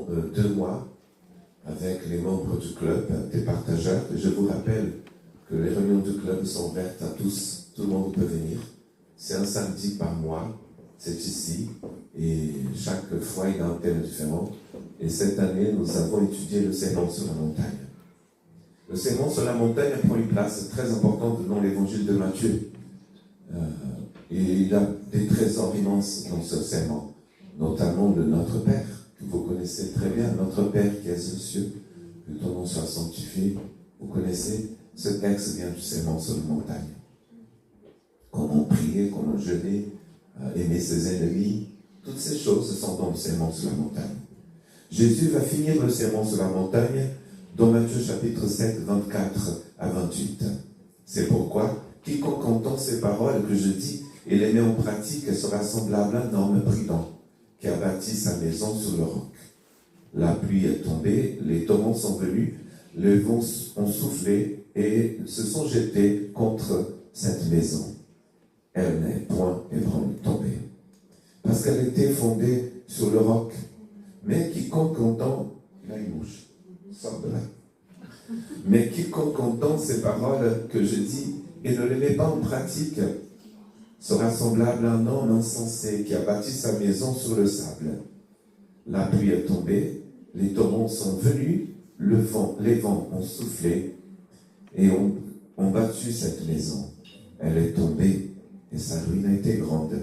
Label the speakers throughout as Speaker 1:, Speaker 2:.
Speaker 1: 2 mois avec les membres du club, des partageurs. Et je vous rappelle que les réunions du club sont ouvertes à tous. Tout le monde peut venir. C'est un samedi par mois. C'est ici. Et chaque fois, il y a un thème différent. Et cette année, nous avons étudié le sermon sur la montagne. Le sermon sur la montagne prend une place très importante dans l'évangile de Matthieu. Et il y a des trésors immenses dans ce sermon, notamment de notre Père, que vous connaissez très bien, notre Père qui est aux cieux, que ton nom soit sanctifié. Vous connaissez, ce texte vient du sermon sur la montagne. Comment prier, comment jeûner, aimer ses ennemis, toutes ces choses sont dans le sermon sur la montagne. Jésus va finir le sermon sur la montagne dans Matthieu chapitre 7, 24 à 28. C'est pourquoi, quiconque entend ces paroles que je dis et les met en pratique sera semblable à un homme prudent qui a bâti sa maison sur le roc. La pluie est tombée, les torrents sont venus, les vents ont soufflé et se sont jetés contre cette maison. Elle n'est point tombée, parce qu'elle était fondée sur le roc. Mais quiconque entend, il a une mouche, sort de là. Mais quiconque entend ces paroles que je dis et ne les met pas en pratique sera semblable à un homme insensé qui a bâti sa maison sur le sable. La pluie est tombée, les torrents sont venus, les vents ont soufflé et ont battu cette maison. Elle est tombée et sa ruine a été grande.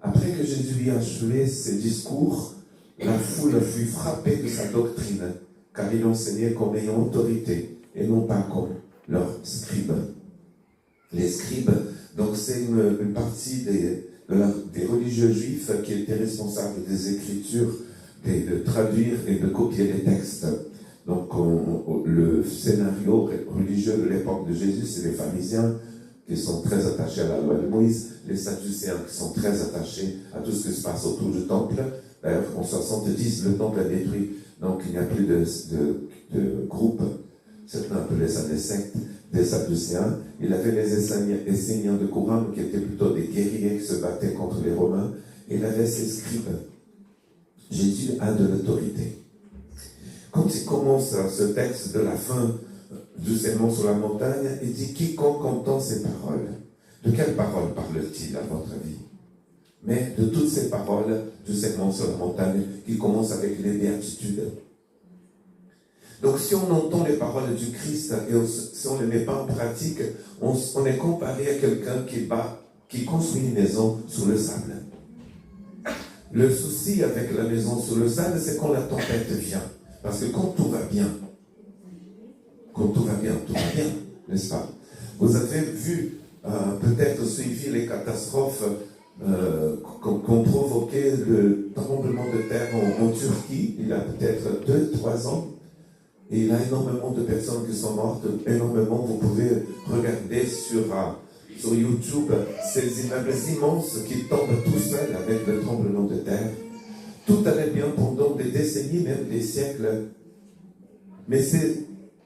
Speaker 1: Après que Jésus eut achevé ses discours, la foule fut frappée de sa doctrine, car il enseignait comme ayant autorité et non pas comme leurs scribes. Les scribes, donc c'est une partie des religieux juifs qui étaient responsables des écritures, de traduire et de copier les textes. Donc le scénario religieux de l'époque de Jésus, c'est les pharisiens qui sont très attachés à la loi de Moïse, les sadducéens qui sont très attachés à tout ce qui se passe autour du temple. D'ailleurs, en 70, le temple est détruit, donc il n'y a plus de groupe. Certains appelaient ça des sectes, des sadducéens. Il avait les enseignants de Coran qui étaient plutôt des guerriers qui se battaient contre les Romains. Il avait ses scribes. Jésus a de l'autorité. Quand il commence ce texte de la fin du sermon sur la montagne, il dit « Quiconque entend ces paroles ». De quelles paroles parle-t-il à votre avis? Mais de toutes ces paroles du sermon sur la montagne qui commencent avec les béatitudes. Donc si on entend les paroles du Christ et si on ne les met pas en pratique, on est comparé à quelqu'un qui construit une maison sur le sable. Le souci avec la maison sur le sable, c'est quand la tempête vient. Parce que quand tout va bien, tout va bien, n'est-ce pas? Vous avez vu, peut-être suivi les catastrophes qu'ont provoqué le tremblement de terre en Turquie, il y a peut-être 2-3 ans. Et il y a énormément de personnes qui sont mortes, énormément. Vous pouvez regarder sur YouTube ces immeubles immenses qui tombent tout seuls avec le tremblement de terre. Tout allait bien pendant des décennies, même des siècles. Mais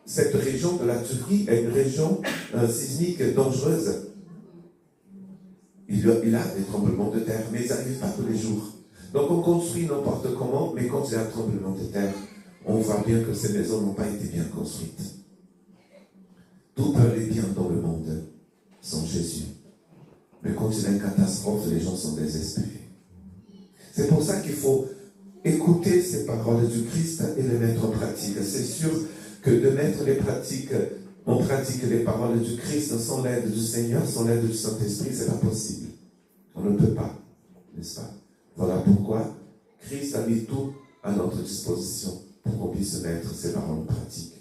Speaker 1: cette région de la Turquie est une région sismique dangereuse. Il y a des tremblements de terre, mais ils n'arrivent pas tous les jours. Donc on construit n'importe comment, mais quand il y a un tremblement de terre, on voit bien que ces maisons n'ont pas été bien construites. Tout allait bien dans le monde sans Jésus. Mais quand il y a une catastrophe, les gens sont désespérés. C'est pour ça qu'il faut écouter ces paroles du Christ et les mettre en pratique. C'est sûr que de mettre en pratique les paroles du Christ sans l'aide du Seigneur, sans l'aide du Saint-Esprit, c'est pas possible. On ne peut pas, n'est-ce pas? Voilà pourquoi Christ a mis tout à notre disposition pour qu'on puisse mettre ces paroles en pratique.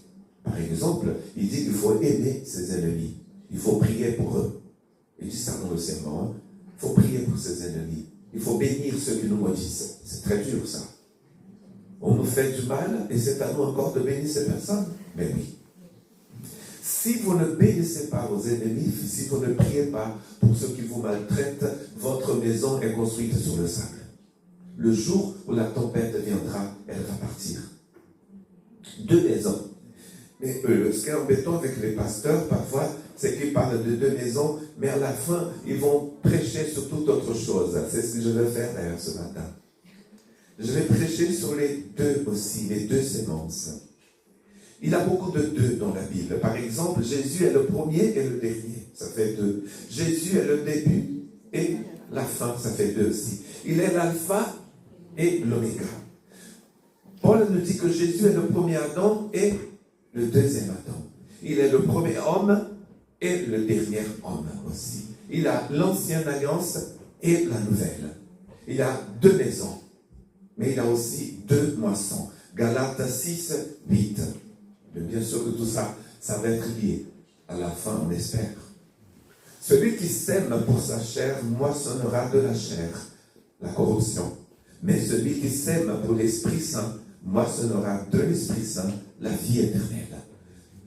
Speaker 1: Par exemple, il dit qu'il faut aimer ses ennemis. Il faut prier pour eux. Il dit ça dans le sermon. Il faut prier pour ses ennemis. Il faut bénir ceux qui nous maudissent. C'est très dur ça. On nous fait du mal et c'est à nous encore de bénir ces personnes. Mais oui. Si vous ne bénissez pas vos ennemis, si vous ne priez pas pour ceux qui vous maltraitent, votre maison est construite sur le sable. Le jour où la tempête viendra, elle va partir. 2 maisons. Mais ce qui est embêtant avec les pasteurs, parfois, c'est qu'ils parlent de 2 maisons, mais à la fin, ils vont prêcher sur toute autre chose. C'est ce que je vais faire d'ailleurs ce matin. Je vais prêcher sur les deux aussi, les deux sémences. Il y a beaucoup de deux dans la Bible. Par exemple, Jésus est le premier et le dernier. Ça fait deux. Jésus est le début et la fin. Ça fait deux aussi. Il est l'alpha et l'oméga. Paul nous dit que Jésus est le premier Adam et le deuxième Adam. Il est le premier homme et le dernier homme aussi. Il a l'ancienne alliance et la nouvelle. Il a deux maisons, mais il a aussi deux moissons. Galates 6, 8. Bien sûr que tout ça, ça va être lié. À la fin, on espère. Celui qui sème pour sa chair moissonnera de la chair, la corruption. Mais celui qui sème pour l'Esprit Saint moissonnera de l'Esprit Saint la vie éternelle.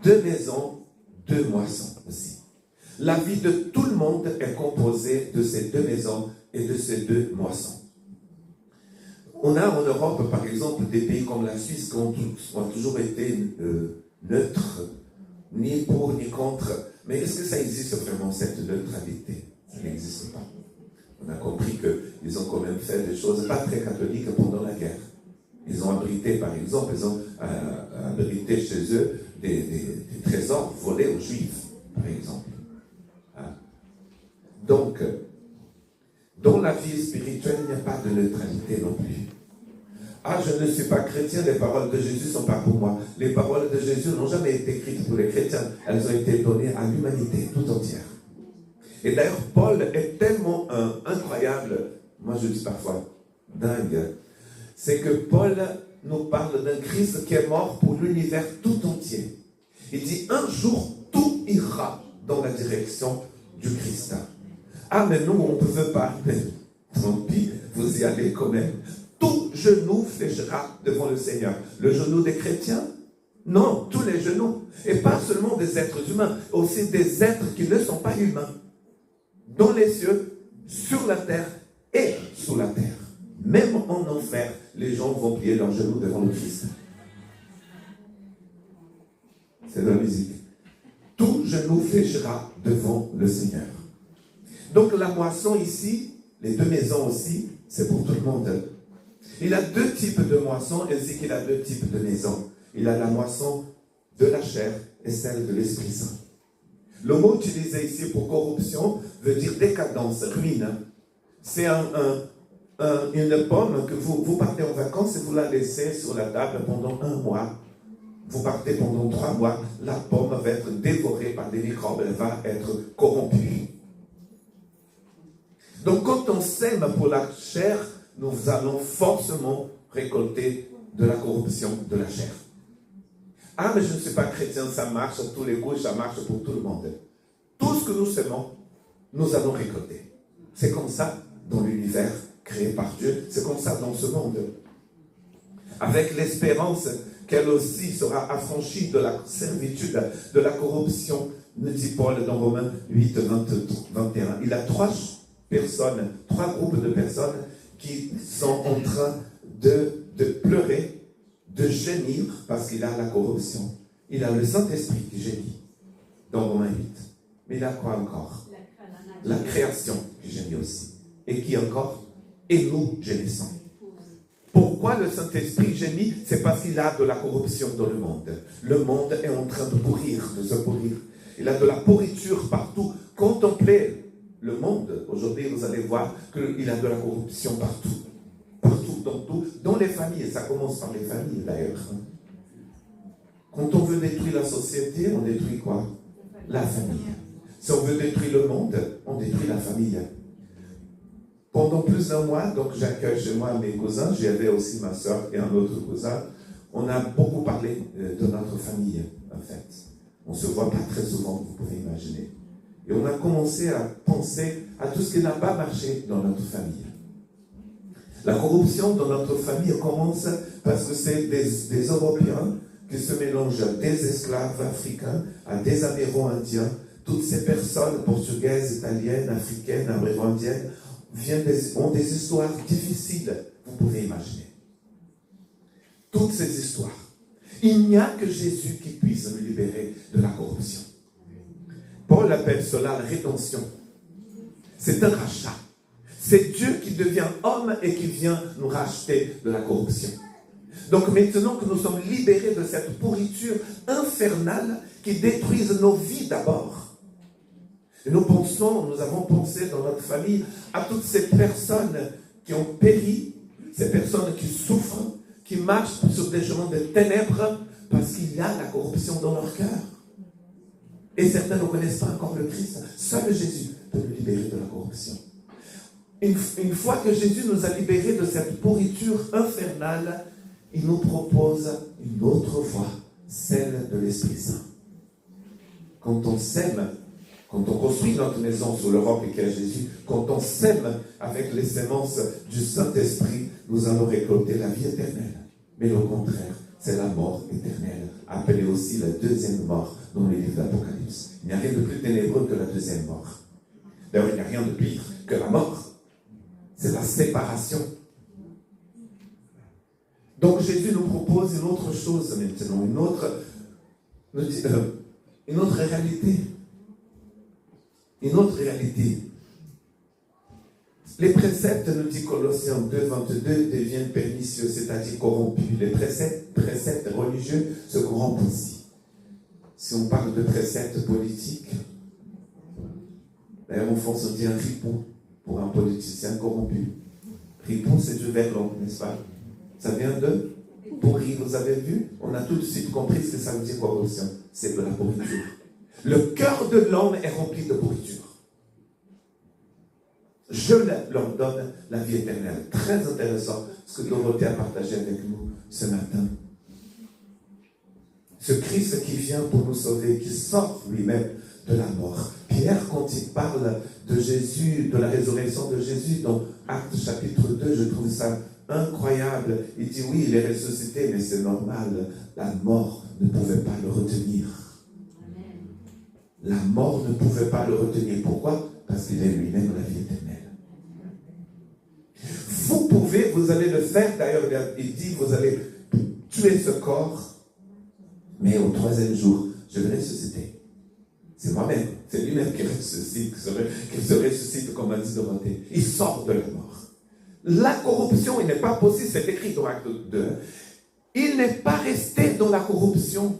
Speaker 1: Deux maisons, deux moissons aussi. La vie de tout le monde est composée de ces deux maisons et de ces deux moissons. On a en Europe, par exemple, des pays comme la Suisse qui ont toujours été neutres, ni pour ni contre. Mais est-ce que ça existe vraiment, cette neutralité? Ça n'existe pas. On a compris qu'ils ont quand même fait des choses pas très catholiques pendant la guerre. Ils ont abrité, par exemple, abrité chez eux des trésors volés aux Juifs, par exemple. Donc, dans la vie spirituelle, il n'y a pas de neutralité non plus. Ah, je ne suis pas chrétien, les paroles de Jésus ne sont pas pour moi. Les paroles de Jésus n'ont jamais été écrites pour les chrétiens. Elles ont été données à l'humanité tout entière. Et d'ailleurs, Paul est tellement incroyable, moi je dis parfois dingue, c'est que Paul nous parle d'un Christ qui est mort pour l'univers tout entier. Il dit, un jour, tout ira dans la direction du Christ. Ah, mais nous, on ne veut pas. Mais tant pis, vous y allez quand même. Tout genou fléchira devant le Seigneur. Le genou des chrétiens? Non, tous les genoux. Et pas seulement des êtres humains, aussi des êtres qui ne sont pas humains. Dans les cieux, sur la terre et sous la terre. Même en enfer, les gens vont plier leurs genoux devant le Christ. C'est de la musique. Tout genou fléchira devant le Seigneur. Donc la moisson ici, les deux maisons aussi, c'est pour tout le monde. Il a deux types de moissons ainsi qu'il a deux types de maisons. Il a la moisson de la chair et celle de l'Esprit Saint. Le mot utilisé ici pour corruption veut dire décadence, ruine. C'est une pomme que vous partez en vacances et vous la laissez sur la table pendant 1 mois. Vous partez pendant 3 mois, la pomme va être dévorée par des microbes, elle va être corrompue. Donc quand on sème pour la chair, nous allons forcément récolter de la corruption de la chair. Ah, mais je ne suis pas chrétien, ça marche à tous les coups, ça marche pour tout le monde. Tout ce que nous semons, nous allons récolter. C'est comme ça dans l'univers créé par Dieu, c'est comme ça dans ce monde. Avec l'espérance qu'elle aussi sera affranchie de la servitude, de la corruption, nous dit Paul dans Romains 8, 21. Il a 3 groupes de personnes qui sont en train de pleurer, de gémir parce qu'il a la corruption. Il a le Saint-Esprit qui gémit dans Romains 8. Mais il a quoi encore? La création qui gémit aussi. Et qui encore? Et nous gémissons. Pourquoi le Saint-Esprit gémit? C'est parce qu'il a de la corruption dans le monde. Le monde est en train de pourrir, de se pourrir. Il a de la pourriture partout. Contemplez le monde. Aujourd'hui, vous allez voir qu'il a de la corruption partout. Partout, dans tout. Dans les familles. Ça commence par les familles d'ailleurs. Quand on veut détruire la société, on détruit quoi? La famille. Si on veut détruire le monde, on détruit la famille. Pendant plus d'1 mois, donc j'accueille chez moi mes cousins, j'y avais aussi ma soeur et un autre cousin. On a beaucoup parlé de notre famille, en fait. On ne se voit pas très souvent, vous pouvez imaginer. Et on a commencé à penser à tout ce qui n'a pas marché dans notre famille. La corruption dans notre famille commence parce que c'est des Européens qui se mélangent à des esclaves africains, à des Améro-indiens. Toutes ces personnes portugaises, italiennes, africaines, améro-indiennes ont des histoires difficiles, vous pouvez imaginer. Toutes ces histoires. Il n'y a que Jésus qui puisse nous libérer de la corruption. Paul appelle cela la rédemption. C'est un rachat. C'est Dieu qui devient homme et qui vient nous racheter de la corruption. Donc maintenant que nous sommes libérés de cette pourriture infernale qui détruise nos vies d'abord. Et nous avons pensé dans notre famille à toutes ces personnes qui ont péri, ces personnes qui souffrent, qui marchent sur des chemins de ténèbres parce qu'il y a la corruption dans leur cœur. Et certains ne connaissent pas encore le Christ. Seul Jésus peut nous libérer de la corruption. Une fois que Jésus nous a libérés de cette pourriture infernale, il nous propose une autre voie, celle de l'Esprit Saint. Quand on s'aime, quand on construit notre maison sur le roc qui est Jésus, quand on sème avec les semences du Saint-Esprit, nous allons récolter la vie éternelle. Mais le contraire, c'est la mort éternelle, appelée aussi la deuxième mort dans le livre d'Apocalypse. Il n'y a rien de plus ténébreux que la deuxième mort. D'ailleurs, il n'y a rien de pire que la mort. C'est la séparation. Donc Jésus nous propose une autre chose maintenant, une autre réalité. Une autre réalité. Les préceptes, nous dit Colossiens 2, 22, deviennent pernicieux, c'est-à-dire corrompus. Les préceptes religieux se corrompent aussi. Si on parle de préceptes politiques, d'ailleurs en France on dit un ripon pour un politicien corrompu. Ripon, c'est du verlan, n'est-ce pas? Ça vient de pourri, vous avez vu? On a tout de suite compris ce que ça veut dire corruption. C'est de la pourriture. Le cœur de l'homme est rempli de pourriture. Je leur donne la vie éternelle. Très intéressant ce que Dorothée a partagé avec nous ce matin. Ce Christ qui vient pour nous sauver, qui sort lui-même de la mort. Pierre, quand il parle de Jésus, de la résurrection de Jésus, dans Actes chapitre 2, je trouve ça incroyable. Il dit oui, il est ressuscité, mais c'est normal. La mort ne pouvait pas le retenir. La mort ne pouvait pas le retenir. Pourquoi? Parce qu'il est lui-même la vie éternelle. Vous allez le faire, d'ailleurs, il dit, vous allez tuer ce corps, mais au troisième jour, je vais ressusciter. C'est moi-même, c'est lui-même qui ressuscite, qui se ressuscite, comme a dit Dorothée. Il sort de la mort. La corruption, il n'est pas possible, c'est écrit dans Acte 2. Il n'est pas resté dans la corruption,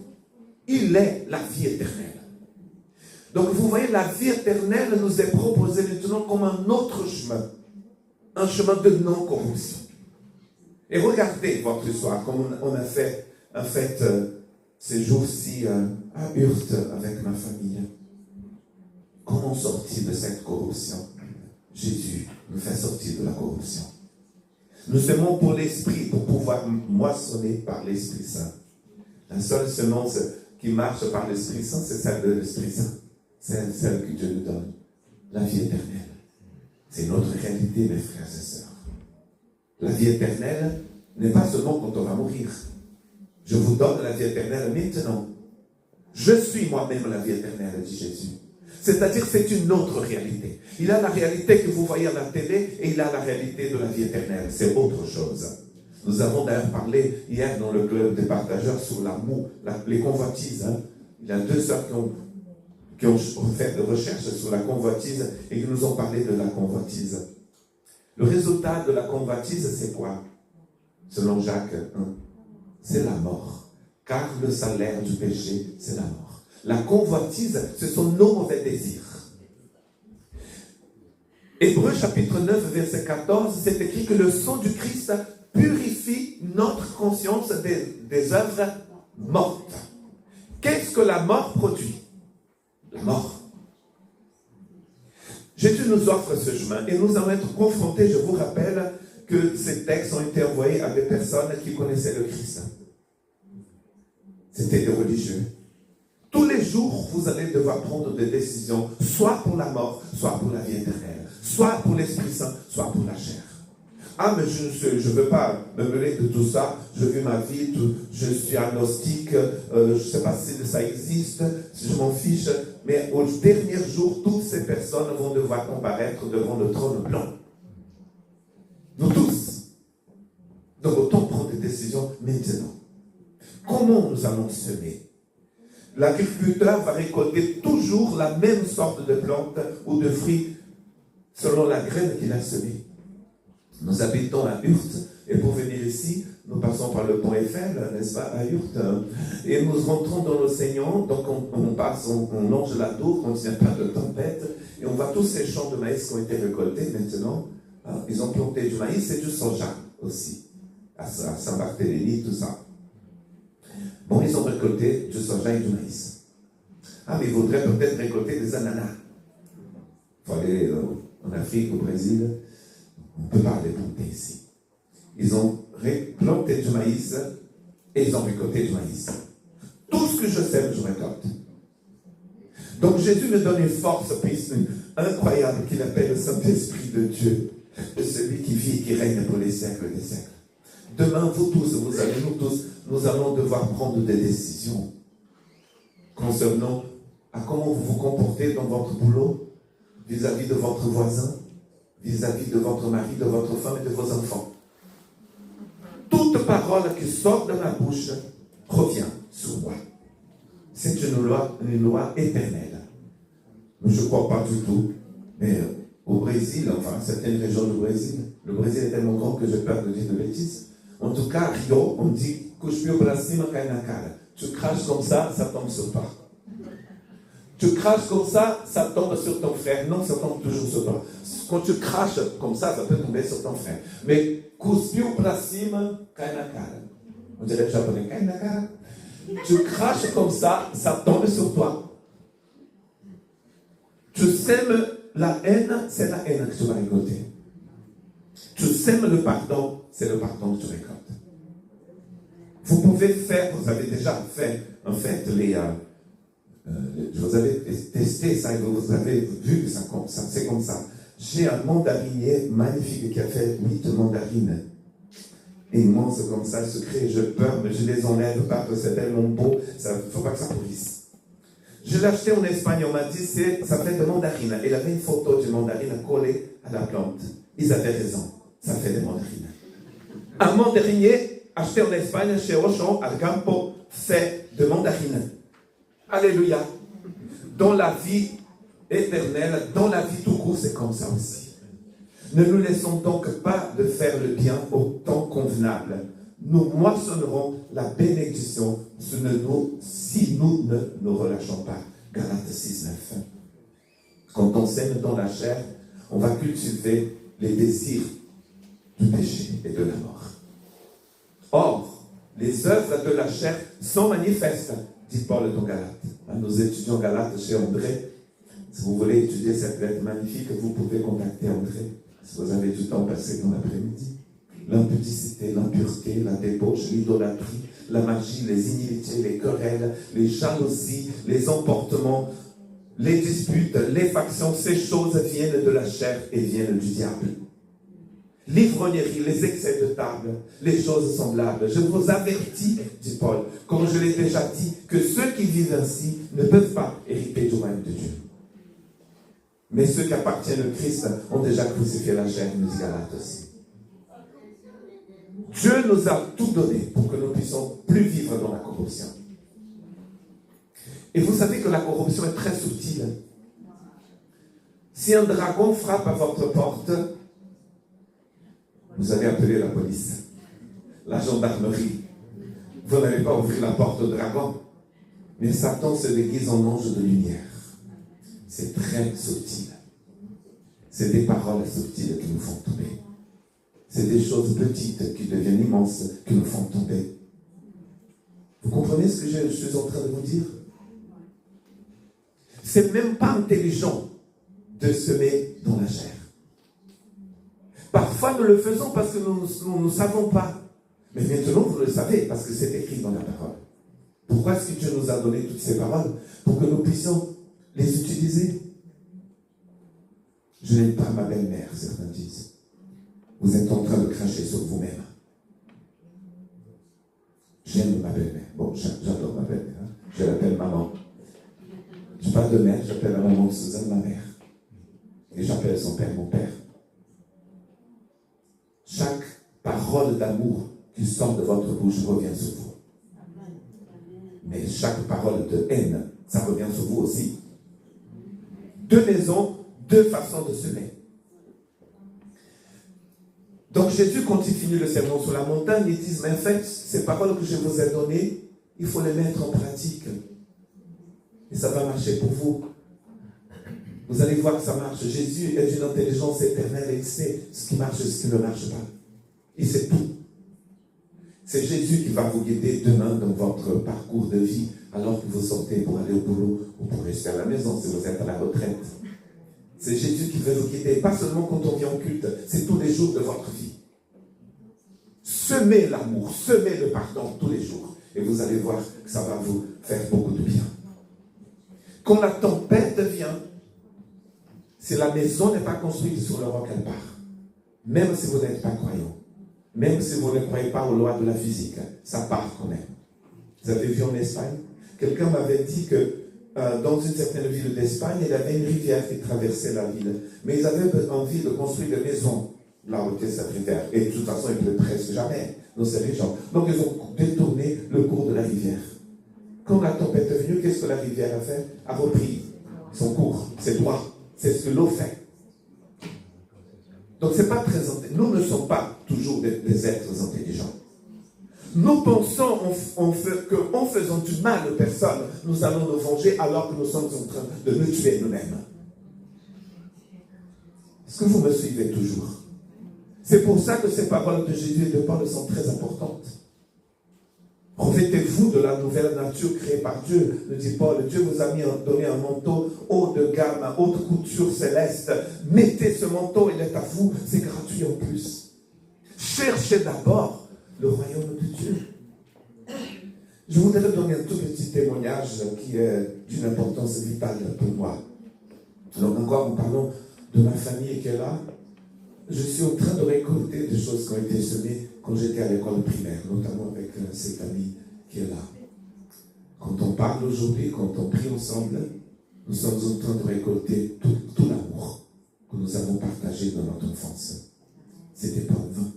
Speaker 1: il est la vie éternelle. Donc vous voyez, la vie éternelle nous est proposée maintenant comme un autre chemin. Un chemin de non-corruption. Et regardez votre histoire, comme on a fait, en fait, ces jours-ci à Hurst avec ma famille. Comment sortir de cette corruption? Jésus nous fait sortir de la corruption. Nous semons pour l'Esprit, pour pouvoir moissonner par l'Esprit Saint. La seule semence qui marche par l'Esprit Saint, c'est celle de l'Esprit Saint. C'est celle que Dieu nous donne. La vie éternelle. C'est notre réalité, mes frères et sœurs. La vie éternelle n'est pas seulement quand on va mourir. Je vous donne la vie éternelle maintenant. Je suis moi-même la vie éternelle, dit Jésus. C'est-à-dire c'est une autre réalité. Il a la réalité que vous voyez à la télé et il a la réalité de la vie éternelle. C'est autre chose. Nous avons d'ailleurs parlé hier dans le club des partageurs sur l'amour, les convoitises. Il y a deux sœurs qui ont fait des recherches sur la convoitise et qui nous ont parlé de la convoitise. Le résultat de la convoitise, c'est quoi? Selon Jacques 1, c'est la mort. Car le salaire du péché, c'est la mort. La convoitise, ce sont nos mauvais désirs. Hébreux chapitre 9, verset 14, c'est écrit que le sang du Christ purifie notre conscience des œuvres mortes. Qu'est-ce que la mort produit? La mort. Jésus nous offre ce chemin et nous allons être confrontés, je vous rappelle, que ces textes ont été envoyés à des personnes qui connaissaient le Christ. C'était des religieux. Tous les jours, vous allez devoir prendre des décisions, soit pour la mort, soit pour la vie éternelle, soit pour l'Esprit Saint, soit pour la chair. Ah, mais je ne veux pas me mêler de tout ça, je vis ma vie, je suis agnostique, je ne sais pas si ça existe, si je m'en fiche, mais au dernier jour, toutes ces personnes vont devoir comparaître devant le trône blanc. Nous tous. Donc autant prendre des décisions maintenant. Comment nous allons semer? L'agriculteur va récolter toujours la même sorte de plantes ou de fruits selon la graine qu'il a semée. Nous habitons à Hurt, et pour venir ici, nous passons par le pont Eiffel, n'est-ce pas, à Hurt, et nous rentrons dans l'océan, donc on passe, on longe la tour, quand il n'y a pas de tempête, et on voit tous ces champs de maïs qui ont été récoltés maintenant. Ils ont planté du maïs et du soja aussi, à Saint-Barthélemy, tout ça. Bon, ils ont récolté du soja et du maïs. Mais ils voudraient peut-être récolter des ananas. Il faut aller en Afrique, au Brésil. On ne peut pas les planter ici. Ils ont planté du maïs et ils ont récolté du maïs. Tout ce que je sème, je récolte. Donc Jésus me donne une force incroyable qu'il appelle le Saint-Esprit de Dieu, de celui qui vit et qui règne pour les siècles des siècles. Demain, vous tous, vous allez, nous tous, nous allons devoir prendre des décisions concernant à comment vous vous comportez dans votre boulot, vis-à-vis de votre voisin, vis-à-vis de votre mari, de votre femme et de vos enfants. Toute parole qui sort de ma bouche revient sur moi. C'est une loi éternelle. Je ne crois pas du tout. Mais au Brésil, enfin, certaines régions du Brésil, le Brésil est tellement grand que j'ai peur de dire de bêtises. En tout cas, Rio, on dit cuspio pra cima, cai na cara. Tu craches comme ça tombe sur toi. Tu craches comme ça tombe sur ton frère. Non, ça tombe toujours sur toi. Quand tu craches comme ça peut tomber sur ton frère. Mais cuspio pra cima, cai na cara. On dirait japonais, cai na cara. Tu craches comme ça tombe sur toi. Tu sèmes la haine, c'est la haine que tu vas récolter. Tu sèmes le pardon, c'est le pardon que tu récoltes. Vous pouvez faire, vous avez déjà fait, en fait, vous avez testé ça et vous avez vu que c'est comme ça. J'ai un mandarinier magnifique qui a fait 8 mandarines. Immense comme ça, secret, je peur, mais je les enlève parce que c'est tellement beau, il ne faut pas que ça pourrisse. Je l'ai acheté en Espagne, on m'a dit, ça fait des mandarines. Il avait une photo de mandarine collée à la plante. Ils avaient raison, ça fait des mandarines. Un mandarinier acheté en Espagne, chez Auchan, à Campo, fait de mandarines. Alléluia. Dans la vie éternelle, dans la vie tout court, c'est comme ça aussi. Ne nous laissons donc pas de faire le bien au temps convenable. Nous moissonnerons la bénédiction si nous ne nous relâchons pas. Galates 6:9. Quand on sème dans la chair, on va cultiver les désirs du péché et de la mort. Or, les œuvres de la chair sont manifestes, dit Paul dans Galates. Nous étudions Galates chez André. Si vous voulez étudier cette lettre magnifique, vous pouvez contacter André. Si vous avez du temps passé dans l'après-midi. L'impudicité, l'impureté, la débauche, l'idolâtrie, la magie, les inimités, les querelles, les jalousies, les emportements, les disputes, les factions, ces choses viennent de la chair et viennent du diable. L'ivrognerie, les excès de table, les choses semblables. Je vous avertis, dit Paul, comme je l'ai déjà dit, que ceux qui vivent ainsi ne peuvent pas hériter du royaume de Dieu. Mais ceux qui appartiennent au Christ ont déjà crucifié la chair, nous dit Galates aussi. Dieu nous a tout donné pour que nous puissions plus vivre dans la corruption. Et vous savez que la corruption est très subtile. Si un dragon frappe à votre porte, vous allez appeler la police, la gendarmerie. Vous n'allez pas ouvrir la porte au dragon. Mais Satan se déguise en ange de lumière. C'est très subtil. C'est des paroles subtiles qui nous font tomber. C'est des choses petites qui deviennent immenses, qui nous font tomber. Vous comprenez ce que je suis en train de vous dire? C'est même pas intelligent de semer dans la chair. Parfois, nous le faisons parce que nous ne savons pas. Mais maintenant, vous le savez parce que c'est écrit dans la parole. Pourquoi est-ce que Dieu nous a donné toutes ces paroles? Pour que nous puissions les utiliser. Je n'aime pas ma belle-mère, certains disent. Vous êtes en train de cracher sur vous-même. J'aime ma belle-mère. Bon, j'adore ma belle-mère. Hein? Je l'appelle maman. Je parle de mère, j'appelle la maman de Suzanne ma mère. Et j'appelle son père mon père. Chaque parole d'amour qui sort de votre bouche revient sur vous. Mais chaque parole de haine, ça revient sur vous aussi. Deux maisons, deux façons de semer. Donc Jésus, quand il finit le sermon sur la montagne, il dit, mais en fait, ces paroles que je vous ai données, il faut les mettre en pratique. Et ça va marcher pour vous. Vous allez voir que ça marche. Jésus est d'une intelligence éternelle et il sait ce qui marche et ce qui ne marche pas. Il sait tout. C'est Jésus qui va vous guider demain dans votre parcours de vie, alors que vous sortez pour aller au boulot ou pour rester à la maison si vous êtes à la retraite. C'est Jésus qui veut vous guider, pas seulement quand on vient au culte, c'est tous les jours de votre vie. Semez l'amour, semez le pardon tous les jours. Et vous allez voir que ça va vous faire beaucoup de bien. Quand la tempête vient, si la maison n'est pas construite sur le roc, elle part. Même si vous n'êtes pas croyant. Même si vous ne croyez pas aux lois de la physique, ça part quand même. Vous avez vu en Espagne? Quelqu'un m'avait dit que dans une certaine ville d'Espagne, il y avait une rivière qui traversait la ville. Mais ils avaient envie de construire des maisons là où était cette rivière. Et de toute façon, il ne pleut presque jamais dans ces régions. Donc, ils ont détourné le cours de la rivière. Quand la tempête est venue, qu'est-ce que la rivière a fait? A repris son cours, ses droits. C'est ce que l'eau fait. Donc, c'est pas très intelligent. Nous ne sommes pas toujours des êtres intelligents. Nous pensons qu'en faisant du mal aux personnes, nous allons nous venger alors que nous sommes en train de nous tuer nous-mêmes. Est-ce que vous me suivez toujours? C'est pour ça que ces paroles de Jésus et de Paul sont très importantes. Revêtez-vous de la nouvelle nature créée par Dieu, nous dit Paul. Dieu vous a donné un manteau haut de gamme, haute couture céleste. Mettez ce manteau, il est à vous, c'est gratuit en plus. Cherchez d'abord le royaume de Dieu. Je voudrais donner un tout petit témoignage qui est d'une importance vitale pour moi. Donc encore en parlant de ma famille qui est là, je suis en train de récolter des choses qui ont été semées quand j'étais à l'école primaire, notamment avec cet ami qui est là. Quand on parle aujourd'hui, quand on prie ensemble, nous sommes en train de récolter tout l'amour que nous avons partagé dans notre enfance. C'était pas en vain.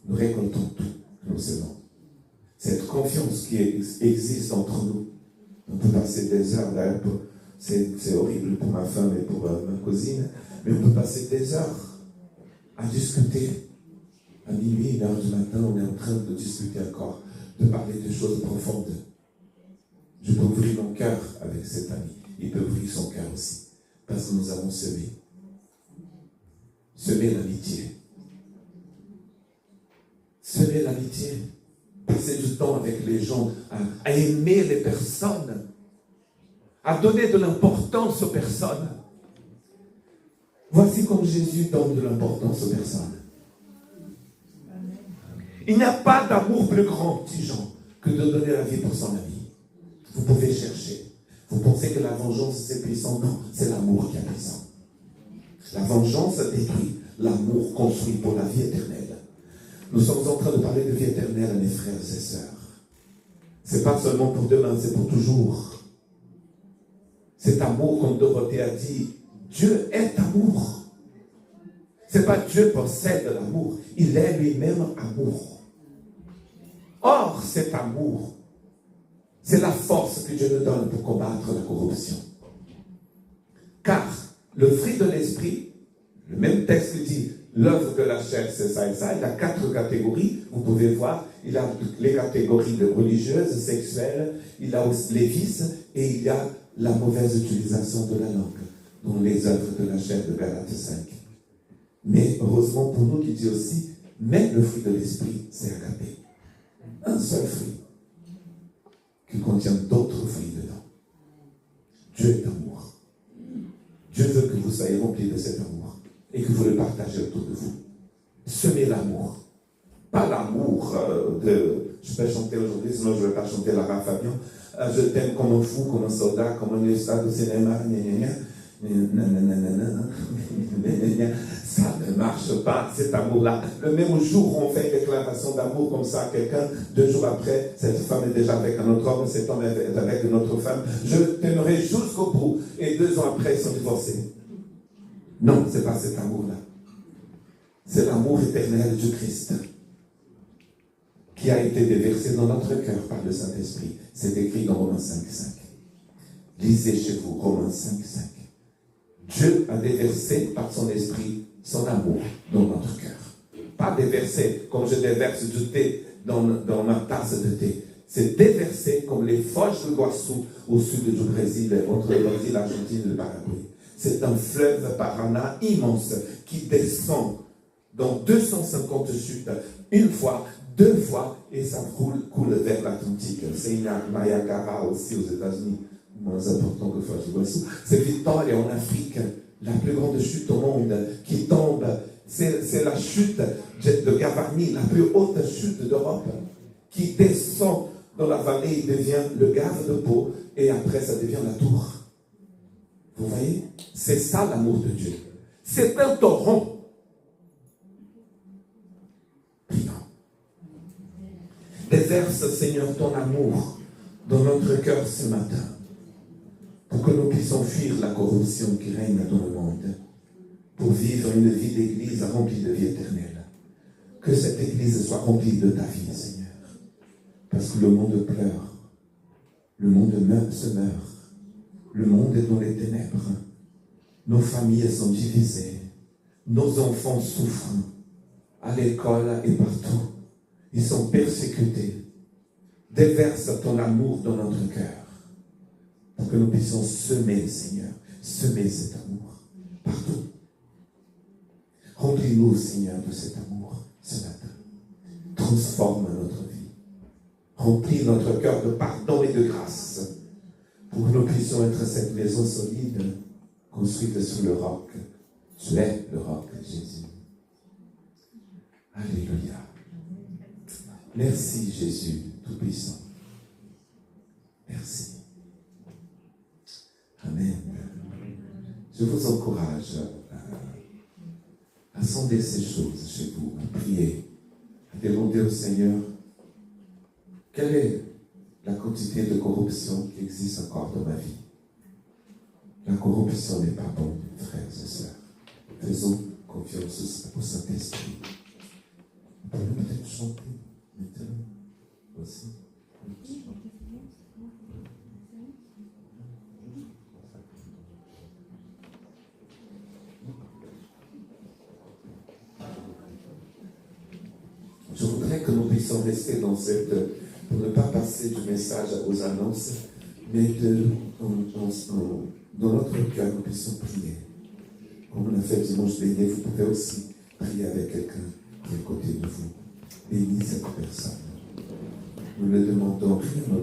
Speaker 1: Nous récoltons tout que nous aimons. Cette confiance qui existe entre nous. On peut passer des heures là, c'est horrible pour ma femme et pour ma cousine, mais on peut passer des heures à discuter. À minuit, 1h du matin, on est en train de discuter encore, de parler de choses profondes. Je peux ouvrir mon cœur avec cet ami. Il peut ouvrir son cœur aussi. Parce que nous avons semé. Semer l'amitié. Semer l'amitié. Passer du temps avec les gens, à aimer les personnes, à donner de l'importance aux personnes. Voici comme Jésus donne de l'importance aux personnes. Il n'y a pas d'amour plus grand, dit Jean, que de donner la vie pour son ami. Vous pouvez chercher. Vous pensez que la vengeance c'est puissant? Non, c'est l'amour qui est puissant. La vengeance détruit, l'amour construit pour la vie éternelle. Nous sommes en train de parler de vie éternelle, mes frères et sœurs. C'est pas seulement pour demain, c'est pour toujours. Cet amour, comme Dorothée a dit, Dieu est amour. C'est pas Dieu possède l'amour, il est lui-même amour. Or, cet amour, c'est la force que Dieu nous donne pour combattre la corruption. Car le fruit de l'esprit, le même texte dit, l'œuvre de la chair, c'est ça et ça. Il a 4 catégories. Vous pouvez voir, il a les catégories de religieuses, sexuelles, il a aussi les vices et il y a la mauvaise utilisation de la langue, dont les œuvres de la chair de Galates 5. Mais heureusement pour nous qui dit aussi, même le fruit de l'esprit, c'est agapé. Un seul fruit qui contient d'autres fruits dedans. Dieu est amour. Dieu veut que vous soyez remplis de cet amour et que vous le partagez autour de vous. Semez l'amour. Pas l'amour je peux chanter aujourd'hui, sinon je ne vais pas chanter Lara Fabian. Je t'aime comme un fou, comme un soldat, comme un stade au cinéma. Ça ne marche pas, cet amour-là. Le même jour où on fait une déclaration d'amour comme ça à quelqu'un, 2 jours après, cette femme est déjà avec un autre homme, cet homme est avec une autre femme. Je t'aimerai jusqu'au bout. Et 2 ans après, ils sont divorcés. Non, ce n'est pas cet amour-là. C'est l'amour éternel du Christ qui a été déversé dans notre cœur par le Saint-Esprit. C'est écrit dans Romains 5,5. Lisez chez vous Romains 5,5. Dieu a déversé par son esprit son amour dans notre cœur. pas déverser comme je déverse du thé dans ma tasse de thé. C'est déversé comme les Foz do Iguaçu au sud du Brésil, entre le Brésil, l'Argentine et le Paraguay. C'est un fleuve Paraná immense qui descend dans 250 chutes, une fois, deux fois, et ça coule vers l'Atlantique. C'est Niagara aussi aux États-Unis, moins important que Foz do Iguaçu. C'est Victoria en Afrique, la plus grande chute au monde qui tombe. C'est la chute de Gavarnie, la plus haute chute d'Europe, qui descend dans la vallée, il devient le Gave de Pau, et après ça devient la tour. Vous voyez? C'est ça l'amour de Dieu. C'est un torrent. Déverse, Seigneur, ton amour dans notre cœur ce matin, pour que nous puissions fuir la corruption qui règne dans le monde, pour vivre une vie d'église remplie de vie éternelle. Que cette église soit remplie de ta vie, Seigneur. Parce que le monde pleure, le monde se meurt, le monde est dans les ténèbres, nos familles sont divisées, nos enfants souffrent, à l'école et partout, ils sont persécutés. Déverse ton amour dans notre cœur, pour que nous puissions semer, Seigneur, semer cet amour partout. Remplis-nous, Seigneur, de cet amour ce matin. Transforme notre vie. Remplis notre cœur de pardon et de grâce, pour que nous puissions être cette maison solide, construite sur le roc. Tu es le roc, Jésus. Alléluia. Merci, Jésus Tout-Puissant. Merci. Amen. Je vous encourage à sonder ces choses chez vous, à prier, à demander au Seigneur quelle est la quantité de corruption qui existe encore dans ma vie. La corruption n'est pas bonne, frères et sœurs. Faisons confiance au Saint-Esprit. On peut peut-être chanter maintenant aussi. Je voudrais que nous puissions rester dans cette, pour ne pas passer du message aux annonces, mais dans notre cœur, nous puissions prier. Comme on a fait dimanche dernier, vous pouvez aussi prier avec quelqu'un qui est à côté de vous. Bénis cette personne. Nous le demandons, prions